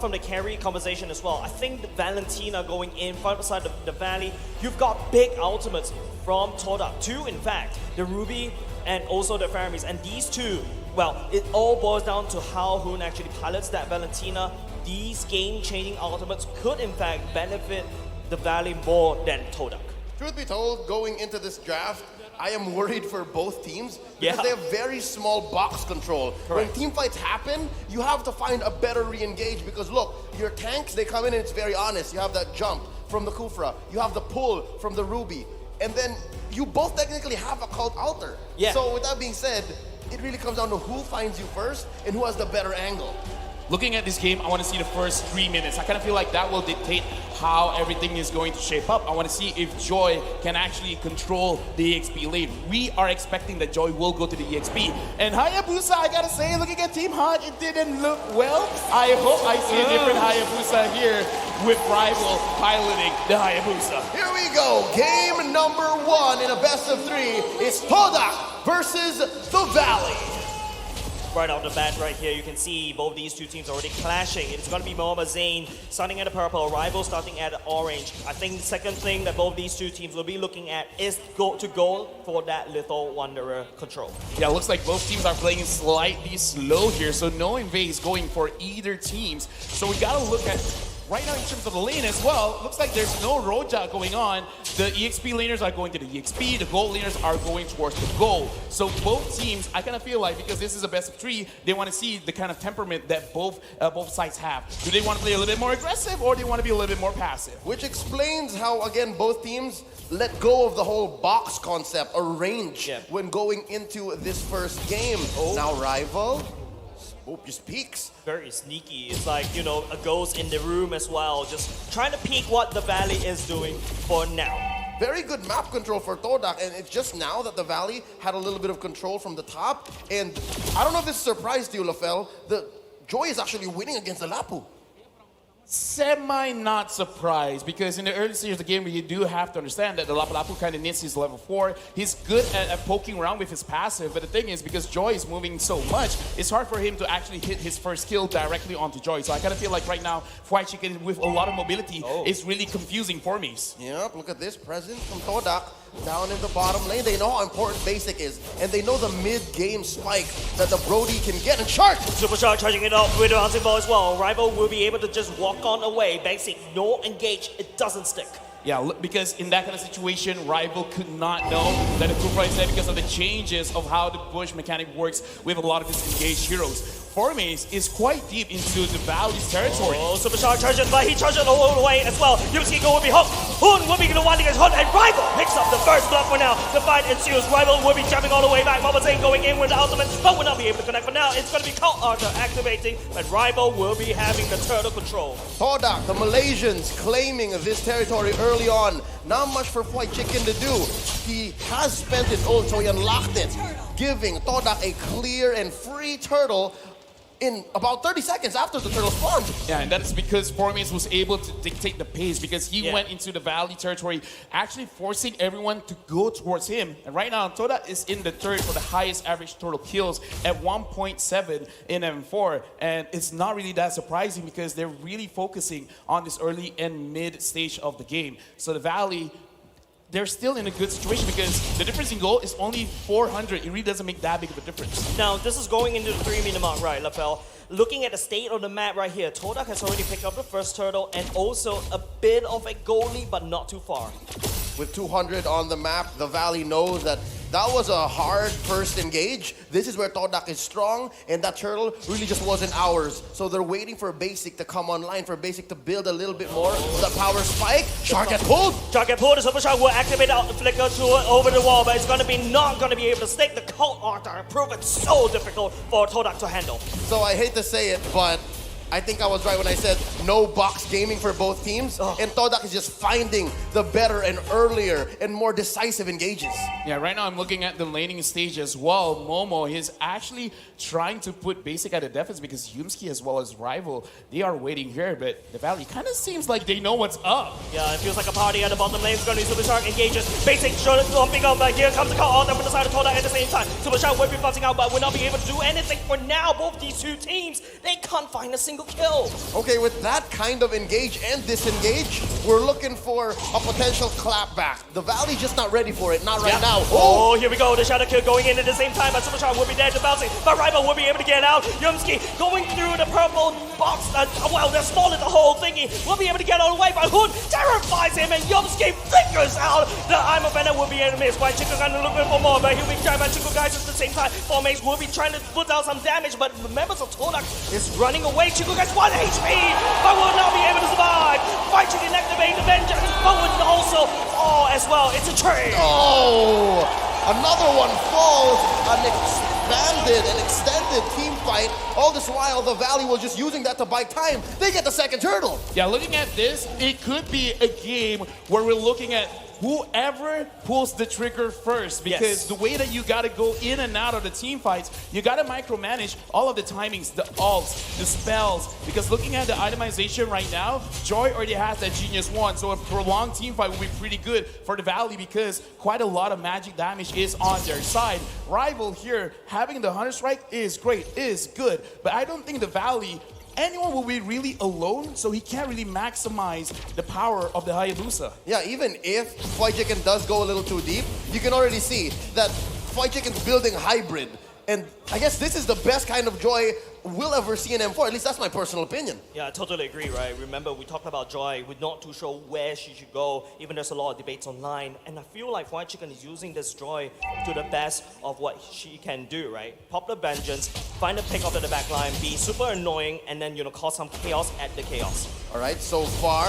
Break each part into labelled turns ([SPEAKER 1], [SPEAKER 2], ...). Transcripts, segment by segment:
[SPEAKER 1] from the carry conversation as well. I think the Valentina going in front beside the Valley, you've got big ultimates from TODAK. Two, in fact, the Ruby and also the Faramis. And these two, well, it all boils down to how Hoon actually pilots that Valentina. These game-changing ultimates could in fact benefit the Valley more than TODAK.
[SPEAKER 2] Truth be told, going into this draft, I am worried for both teams because they have very small box control. Correct. When team fights happen, you have to find a better re-engage because look, your tanks, they come in and it's very honest. You have that jump from the Kufra, you have the pull from the Ruby, and then you both technically have a cult altar.
[SPEAKER 1] Yeah.
[SPEAKER 2] So with that being said, it really comes down to who finds you first and who has the better angle.
[SPEAKER 3] Looking at this game, I want to see the first 3 minutes. I kind of feel like that will dictate how everything is going to shape up. I want to see if Joy can actually control the EXP lane. We are expecting that Joy will go to the EXP. And Hayabusa, I gotta say, looking at Team Hot, it didn't look well. I hope I see a different Hayabusa here with Rival piloting the Hayabusa.
[SPEAKER 2] Here we go, game number 1 in a best of 3. It's TODAK versus the Valley.
[SPEAKER 1] Right off the bat right here, you can see both these two teams already clashing. It's going to be Mohamed Zain starting at the purple, Rival starting at the orange. I think the second thing that both these two teams will be looking at is go for that Little Wanderer control.
[SPEAKER 3] Yeah, it looks like both teams are playing slightly slow here, so no invade going for either teams. So we got to look at right now in terms of the lane as well. Looks like there's no Roja going on. The EXP laners are going to the EXP, the gold laners are going towards the goal. So both teams, I kind of feel like, because this is a best of 3, they want to see the kind of temperament that both sides have. Do they want to play a little bit more aggressive or do they want to be a little bit more passive?
[SPEAKER 2] Which explains how, again, both teams let go of the whole box concept or range when going into this first game. Now Rival, just peeks.
[SPEAKER 1] Very sneaky. It's like, you know, a ghost in the room as well, just trying to peek what the Valley is doing for now.
[SPEAKER 2] Very good map control for TODAK, and it's just now that the Valley had a little bit of control from the top, and I don't know if this surprised you, Lafel, the Joy is actually winning against the Lapu.
[SPEAKER 3] Semi not surprised, because in the early stages of the game, you do have to understand that the Lapu kind of needs his level 4. He's good at poking around with his passive, but the thing is, because Joy is moving so much, it's hard for him to actually hit his first kill directly onto Joy. So I kind of feel like right now, White Chicken with a lot of mobility is really confusing for me.
[SPEAKER 2] Yep, look at this presence from TODAK down in the bottom lane. They know how important basic is, and they know the mid-game spike that the Brody can get. And Shark!
[SPEAKER 1] Super Shark charging it up with the bouncing ball as well. Rival will be able to just walk on away. Basic, no engage, it doesn't stick.
[SPEAKER 3] Yeah, because in that kind of situation, Rival could not know that the Kufra is there because of the changes of how the bush mechanic works with a lot of disengaged heroes. Formace is quite deep into the Valley's territory.
[SPEAKER 1] Super Shark charges, but he charges all the way as well. Yumski will be hooked. Hoon will be the one against Hoon, and Rival picks up the first block for now. The fight ensues. Rival will be jumping all the way back. Mohamed Zain going in with the ultimate, but will not be able to connect for now. It's going to be Cult Archer activating, but Rival will be having the turtle control.
[SPEAKER 2] TODAK, the Malaysians, claiming this territory early on. Not much for White Chicken to do. He has spent his ult, so he unlocked it, giving TODAK a clear and free turtle in about 30 seconds after the turtle spawned.
[SPEAKER 3] Yeah, and that's because Formace was able to dictate the pace because he went into the Valley territory, actually forcing everyone to go towards him. And right now, TODAK is in the third for the highest average total kills at 1.7 in M4. And it's not really that surprising because they're really focusing on this early and mid stage of the game. So the Valley, they're still in a good situation because the difference in goal is only 400. It really doesn't make that big of a difference.
[SPEAKER 1] Now, this is going into the 3-minute mark, right, Lafel? Looking at the state of the map right here, TODAK has already picked up the first turtle and also a bit of a goal lead, but not too far.
[SPEAKER 2] With 200 on the map, the Valley knows that that was a hard first engage. This is where TODAK is strong, and that turtle really just wasn't ours. So they're waiting for Basic to come online, for Basic to build a little bit more. The power spike, Shark get pulled.
[SPEAKER 1] Shark get pulled, the Super Shark will activate out the flicker to over the wall, but it's going to be not going to be able to stick. The Cult Archer prove it so difficult for TODAK to handle.
[SPEAKER 2] So I hate to say it, but I think I was right when I said no box gaming for both teams, and TODAK is just finding the better and earlier and more decisive engages.
[SPEAKER 3] Yeah, right now I'm looking at the laning stage as well. Momo is actually trying to put Basic at a deficit because Yumski as well as Rival, they are waiting here, but the Valley kind of seems like they know what's up.
[SPEAKER 1] Yeah, it feels like a party at the bottom lane. It's going to be Super Shark engages. Basic jumping up, but here comes the Cult Archer from the side of TODAK at the same time. Super Shark will be bouncing out, but will not be able to do anything for now. Both these two teams, they can't find a single single kill.
[SPEAKER 2] Okay, with that kind of engage and disengage, we're looking for a potential clapback. The Valley just not ready for it, not right now.
[SPEAKER 1] Oh, here we go. The shadow kill going in at the same time, but Supercharge will be dead to bouncing, but Rival will be able to get out. Yumski going through the purple box. Well, they're small the whole thingy. Will be able to get all the way, but Hood terrifies him, and Yumski figures out the I'm a Venom will be able to miss. White Chico Gun looking for more, but he'll be trying by Chico Guys at the same time. Four Maze will be trying to put out some damage, but members of TODAK is running away. Chico Guys 1 HP, but will not be able to survive. White Chicken activate the Vengeance, but will also fall as well. It's a trade.
[SPEAKER 2] Oh, another one falls. An expanded and extended team fight. All this while, the Valley was just using that to buy time. They get the second turtle.
[SPEAKER 3] Yeah, looking at this, it could be a game where we're looking at whoever pulls the trigger first, because the way that you got to go in and out of the team fights, you got to micromanage all of the timings, the ults, the spells, because looking at the itemization right now, Joy already has that Genius 1, so a prolonged team fight will be pretty good for the Valley because quite a lot of magic damage is on their side. Rival here, having the Hunter Strike is great, is good, but I don't think the Valley anyone will be really alone, so he can't really maximize the power of the Hayabusa.
[SPEAKER 2] Yeah, even if Fried Chicken does go a little too deep, you can already see that Fried Chicken's building hybrid. And I guess this is the best kind of Joy we'll ever see in M4. At least that's my personal opinion.
[SPEAKER 1] Yeah, I totally agree, right? Remember, we talked about Joy. We're not too sure where she should go. Even there's a lot of debates online. And I feel like Fried Chicken is using this Joy to the best of what she can do, right? Pop the Vengeance, find a pick up at the back line, be super annoying, and then, cause some chaos at the chaos.
[SPEAKER 2] All right, so far,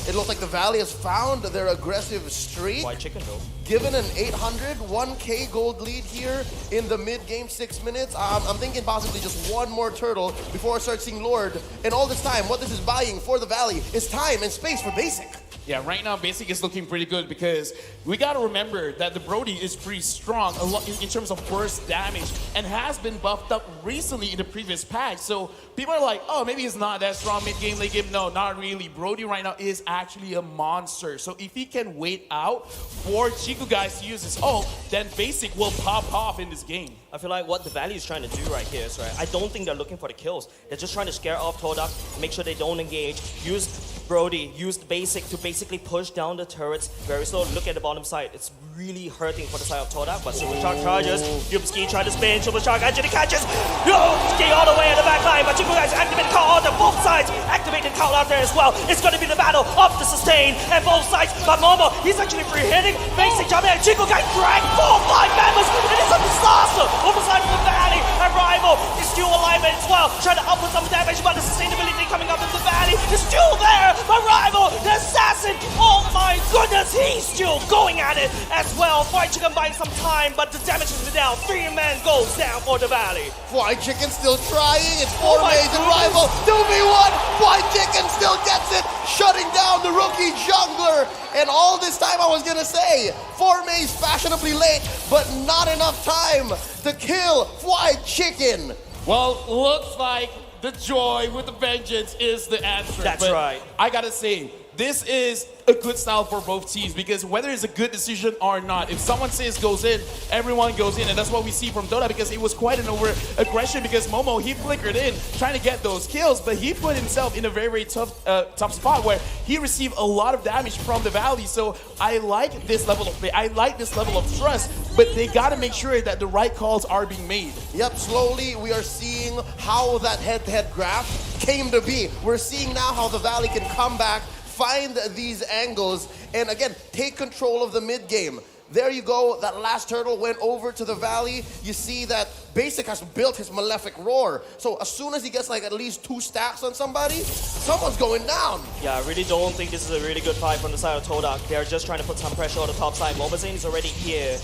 [SPEAKER 2] it looks like the Valley has found their aggressive streak.
[SPEAKER 1] Fried Chicken, though.
[SPEAKER 2] Given an 800, 1K gold lead here in the mid-game 6 minutes, I'm thinking possibly just one more turtle before I start seeing Lord. And all this time, what this is buying for the Valley is time and space for Basic.
[SPEAKER 3] Yeah, right now Basic is looking pretty good because we got to remember that the Brody is pretty strong in terms of burst damage and has been buffed up recently in the previous patch. So people are like, oh, maybe he's not that strong mid-game, late game. No, not really. Brody right now is actually a monster. So if he can wait out for Chico Guys to use his ult, then Basic will pop off in this game.
[SPEAKER 1] I feel like what the Valley is trying to do right here is, right, I don't think they're looking for the kills. They're just trying to scare off TODAK, make sure they don't engage, use Brody, use the Basic to basically push down the turrets very slow. Look at the bottom side. It's really hurting for the side of TODAK, but Supercharge charges. Yupski tries to spin, Supercharge actually catches. Yupski all the way at the back line, but Chico Guys activate the call on both sides. Activated call out there as well. It's going to be the battle of the sustain and both sides, but Momo, he's actually free-hitting. Basic jumping and Chico Guys drag 4-5 members. It is a disaster. Overside from the Valley, and Rival is still alive as well. Trying to output some damage, but the sustainability coming up in the Valley is still there. But Rival, the assassin, oh my goodness, he's still going at it as well. Fried Chicken buying some time, but the damage is down. 3 men goes down for the Valley.
[SPEAKER 2] Fried Chicken still trying. It's 4 Maze and Rival. 2v1. Fried Chicken still gets it, shutting down the rookie jungler. And all this time I was gonna say, 4 Maze fashionably late, but not enough time to kill Fried Chicken.
[SPEAKER 3] Well, looks like the Joy with the Vengeance is the answer.
[SPEAKER 1] That's right.
[SPEAKER 3] I gotta say, this is a good style for both teams because whether it's a good decision or not, if someone says goes in, everyone goes in, and that's what we see from Dota because it was quite an over-aggression because Momo, he flickered in trying to get those kills, but he put himself in a very, very tough spot where he received a lot of damage from the Valley. So I like this level of play. I like this level of trust, but they got to make sure that the right calls are being made.
[SPEAKER 2] Yep, slowly we are seeing how that head-to-head graph came to be. We're seeing now how the Valley can come back, find these angles, and again, take control of the mid-game. There you go, that last turtle went over to the Valley. You see that Basic has built his Malefic Roar. So as soon as he gets like at least 2 stacks on somebody, someone's going down.
[SPEAKER 1] Yeah, I really don't think this is a really good fight from the side of TODAK. They're just trying to put some pressure on the top side. Mobazane is already here.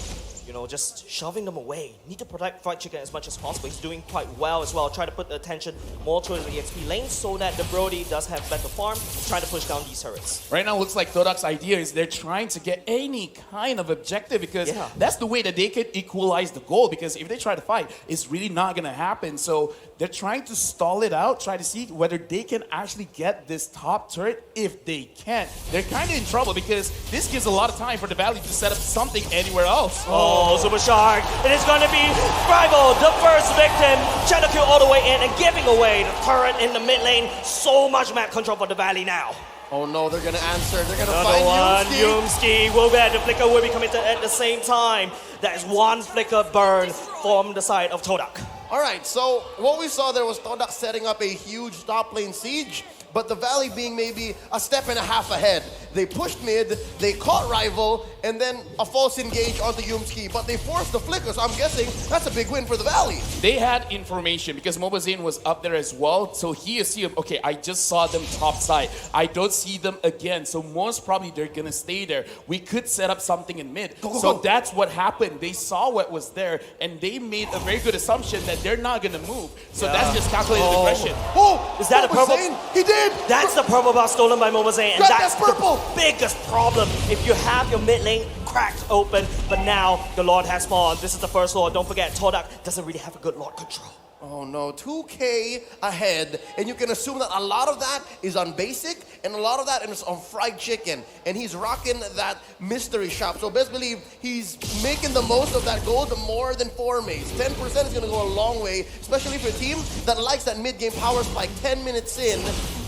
[SPEAKER 1] Just shoving them away. Need to protect Fried Chicken as much as possible. He's doing quite well as well. Try to put the attention more towards the EXP lane so that the Brody does have better farm. Trying to push down these turrets.
[SPEAKER 3] Right now, it looks like TODAK's idea is they're trying to get any kind of objective because that's the way that they can equalize the goal. Because if they try to fight, it's really not going to happen. So they're trying to stall it out, try to see whether they can actually get this top turret. If they can't, they're kind of in trouble because this gives a lot of time for the Valley to set up something anywhere else.
[SPEAKER 1] Oh Oh, Super Shark. It is going to be Rival, the first victim. Shadow Kill all the way in and giving away the turret in the mid lane. So much map control for the Valley now.
[SPEAKER 2] Oh no, they're gonna answer. They're gonna
[SPEAKER 1] Another one,
[SPEAKER 2] find Yumski.
[SPEAKER 1] Yumski will be at the flicker will be coming to at the same time. That is one flicker burn from the side of TODAK.
[SPEAKER 2] All right, so what we saw there was TODAK setting up a huge top lane siege, but the Valley being maybe a step and a half ahead. They pushed mid, they caught Rival, and then a false engage onto Yumski, but they forced the flicker, so I'm guessing that's a big win for the Valley.
[SPEAKER 3] They had information because Mobazane was up there as well, so he assumed, okay, I just saw them top side. I don't see them again, so most probably they're gonna stay there. We could set up something in mid. So that's what happened. They saw what was there, and they made a very good assumption that they're not gonna move. So that's just calculated aggression.
[SPEAKER 2] Oh,
[SPEAKER 1] Is that a purple?
[SPEAKER 2] He did!
[SPEAKER 1] That's the purple bar stolen by Mobilelegends, and
[SPEAKER 2] Grab
[SPEAKER 1] that's
[SPEAKER 2] that purple.
[SPEAKER 1] the biggest problem. If you have your mid lane cracked open, but now the Lord has spawned. This is the first Lord. Don't forget, TODAK doesn't really have a good Lord control.
[SPEAKER 2] Oh no, 2K ahead, and you can assume that a lot of that is on basic, and a lot of that is on fried chicken, and he's rocking that mystery shop. So best believe he's making the most of that gold more than 4 maze. 10% is gonna go a long way, especially for a team that likes that mid-game power spike 10 minutes in,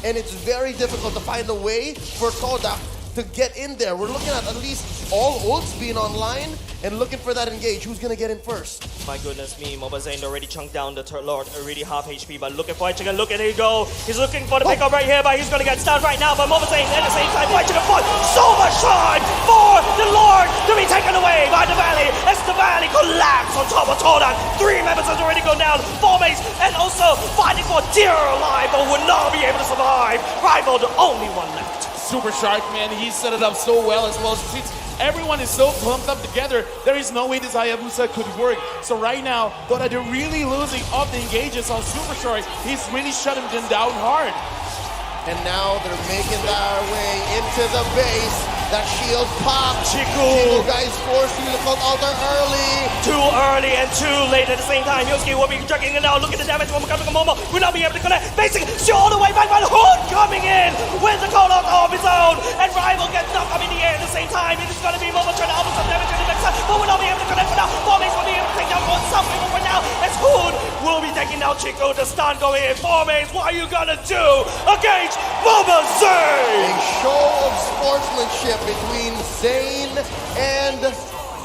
[SPEAKER 2] and it's very difficult to find a way for TODAK to get in there. We're looking at least all ults being online and looking for that engage. Who's gonna get in first?
[SPEAKER 1] My goodness me, Mobilelegends already chunked down the third Lord, already half HP, but looking for White Chicken, look at him go. He's looking for the pickup right here, but he's gonna get stunned right now, but Mobilelegends at the same time, White Chicken fought so much time for the Lord to be taken away by the Valley as the Valley collapse on top of TODAK. 3 members has already gone down, 4 mates, and also fighting for dear life, but would not be able to survive. Rival, the only one left.
[SPEAKER 3] Super Shark, man, he set it up so well as well. Since everyone is so clumped up together, there is no way this Hayabusa could work. So right now, TODAK, they're really losing all the engages on Super Shark. He's really shutting them down hard.
[SPEAKER 2] And now they're making their way into the base. That shield pop.
[SPEAKER 1] Chico
[SPEAKER 2] guys forced to use the cult altar early.
[SPEAKER 1] too early and too late at the same time. Yosuke will be dragging it down. Look at the damage from Momo. Will not be able to connect. Basic, show all the way back by the Hood coming in with the call out of his own. And Rival gets knocked up in the air at the same time. It is going to be Momo trying to output some damage on the backside, but will not be able to connect for now. Formace will be able to take down one something for now. As Hood will be taking down Chico. The stun going in. Formace, what are you going to do against Momo Zane?
[SPEAKER 2] A show of sportsmanship between Zane and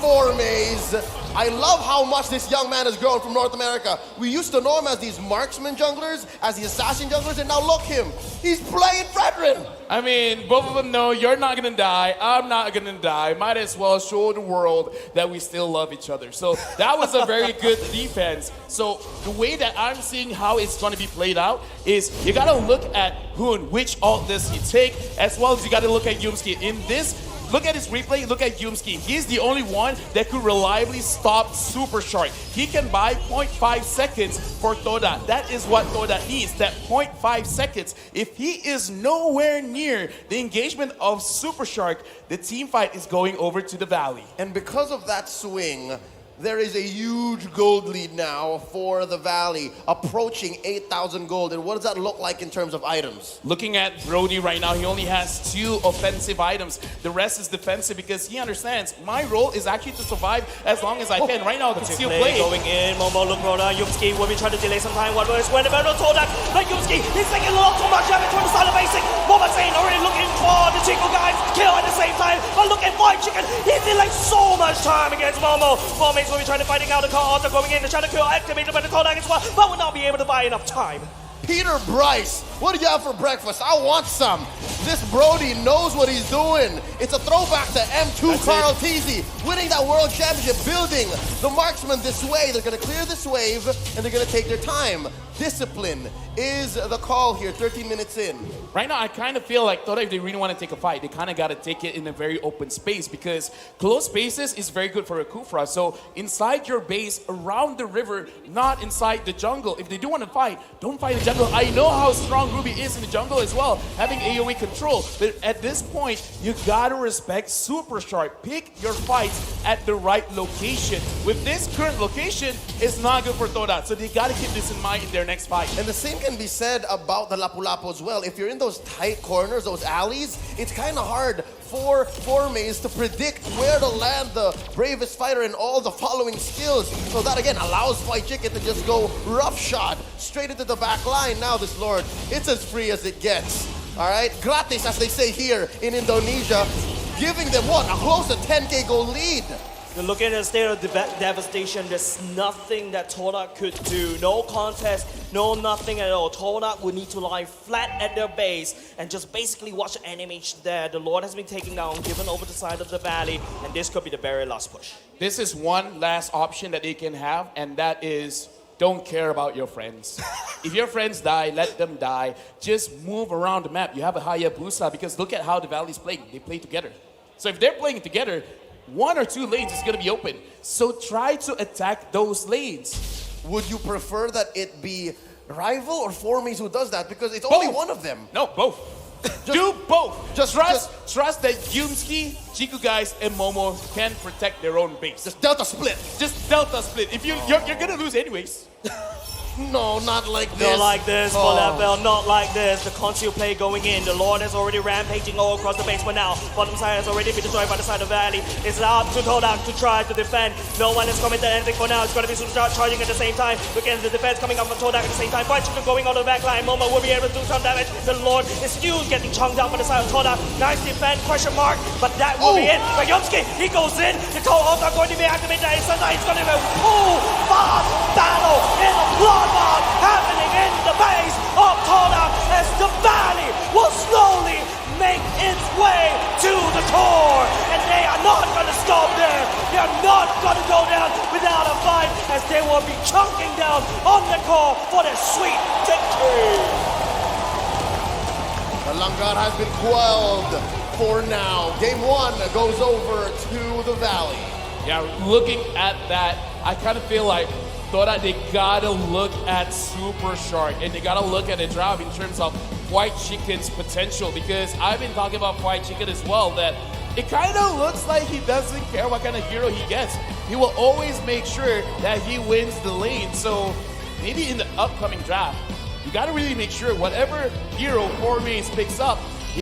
[SPEAKER 2] Formaze. I love how much this young man has grown from North America. We used to know him as these marksman junglers, as the assassin junglers, and now look him. He's playing Fredrin.
[SPEAKER 3] I mean, both of them know you're not gonna die, I'm not gonna die. Might as well show the world that we still love each other. So that was a very good defense. So the way that I'm seeing how it's gonna be played out is you gotta look at Hoon, which ult does he take, as well as you gotta look at Yumski. In this, look at his replay, look at Yumski. He's the only one that could reliably stop Super Shark. He can buy 0.5 seconds for TODAK. That is what TODAK needs, that 0.5 seconds. If he is nowhere near the engagement of Super Shark, the team fight is going over to the Valley.
[SPEAKER 2] And because of that swing, there is a huge gold lead now for the Valley, approaching 8,000 gold. And what does that look like in terms of items?
[SPEAKER 3] Looking at Brody right now, he only has 2 offensive items. The rest is defensive because he understands my role is actually to survive as long as I can. Right now, I can still play.
[SPEAKER 1] Going in, Momo, look, Rona, Yumski will be trying to delay some time. What was when the battle TODAK, but Yumski, he's taking a little too much damage from the side of basic. Mobilelegends already looking for the Chico guys to kill at the same time. But look at White Chicken, he's delaying so much time against Momo. Formace will be trying to fighting out the call, also going in to try to kill, activated by the TODAK as well, but will not be able to buy enough time.
[SPEAKER 2] Peter Bryce, what do you have for breakfast? I want some. This Brody knows what he's doing. It's a throwback to M2
[SPEAKER 1] That's
[SPEAKER 2] Carl Teasy, winning that world championship, building the marksman this way. They're going to clear this wave, and they're going to take their time. Discipline is the call here, 13 minutes in.
[SPEAKER 3] Right now, I kind of feel like TODAK, if they really want to take a fight, they kind of got to take it in a very open space because closed spaces is very good for a Kufra. So inside your base, around the river, not inside the jungle. If they do want to fight, don't fight in the jungle. I know how strong Ruby is in the jungle as well, having AoE control. control. But at this point, you gotta respect Super Shark. Pick your fights at the right location. With this current location, it's not good for TODAK. So they gotta keep this in mind in their next fight.
[SPEAKER 2] And the same can be said about the Lapu-Lapu as well. If you're in those tight corners, those alleys, it's kind of hard for Formays to predict where to land the bravest fighter and all the following skills. So that again allows White Chicken to just go rough shot straight into the back line. Now this Lord, it's as free as it gets. All right, gratis as they say here in Indonesia, giving them what, a close to 10K goal lead.
[SPEAKER 1] You're looking at a state of devastation. There's nothing that TODAK could do. No contest, no nothing at all. TODAK would need to lie flat at their base and just basically watch the animation there. The Lord has been taken down, given over the side of the valley, and this could be the very last push.
[SPEAKER 3] This is one last option that they can have, and that is don't care about your friends. If your friends die, let them die. Just move around the map. You have a Hayabusa because look at how the valley's playing. They play together. So if they're playing together, 1 or 2 lanes is going to be open. So try to attack those lanes.
[SPEAKER 2] Would you prefer that it be Rival or Formays who does that? Because it's
[SPEAKER 3] Both.
[SPEAKER 2] only one of them.
[SPEAKER 3] No, both. Do both.
[SPEAKER 2] Just
[SPEAKER 3] trust that Yumski, Chiku guys, and Momo can protect their own base.
[SPEAKER 2] Just Delta split.
[SPEAKER 3] Just Delta split. If you're gonna lose anyways.
[SPEAKER 2] No, not like this.
[SPEAKER 1] Not like this, Falafel, not like this. The conceal play going in. The Lord is already rampaging all across the base for now. Bottom side has already been destroyed by the side of the valley. It's up to TODAK to try to defend. No one is committed anything for now. It's going to be Superstar charging at the same time. Look at the defense coming up from TODAK at the same time. White Chicken going on the back line. Momo will be able to do some damage. The Lord is still getting chunked out by the side of TODAK. Nice defense, question mark, but that will be it. But Yomsky, he goes in. The Cold Oaks are going to be activated. Sunlight is going to be a full fast battle in the bloodbath happening in the base of TODAK as the valley will slowly make its way to the core. And they are not going to stop there. They are not going to go down without a fight as they will be chunking down on the core for their sweet victory.
[SPEAKER 2] The Langar has been quelled for now. Game 1 goes over to the Valley.
[SPEAKER 3] Yeah, looking at that, I kind of feel like TODAK, they gotta look at Super Shark and they gotta look at the drop in terms of White Chicken's potential, because I've been talking about White Chicken as well, that it kind of looks like he doesn't care what kind of hero he gets. He will always make sure that he wins the lane. So maybe in the upcoming draft, you gotta really make sure whatever hero Formays picks up,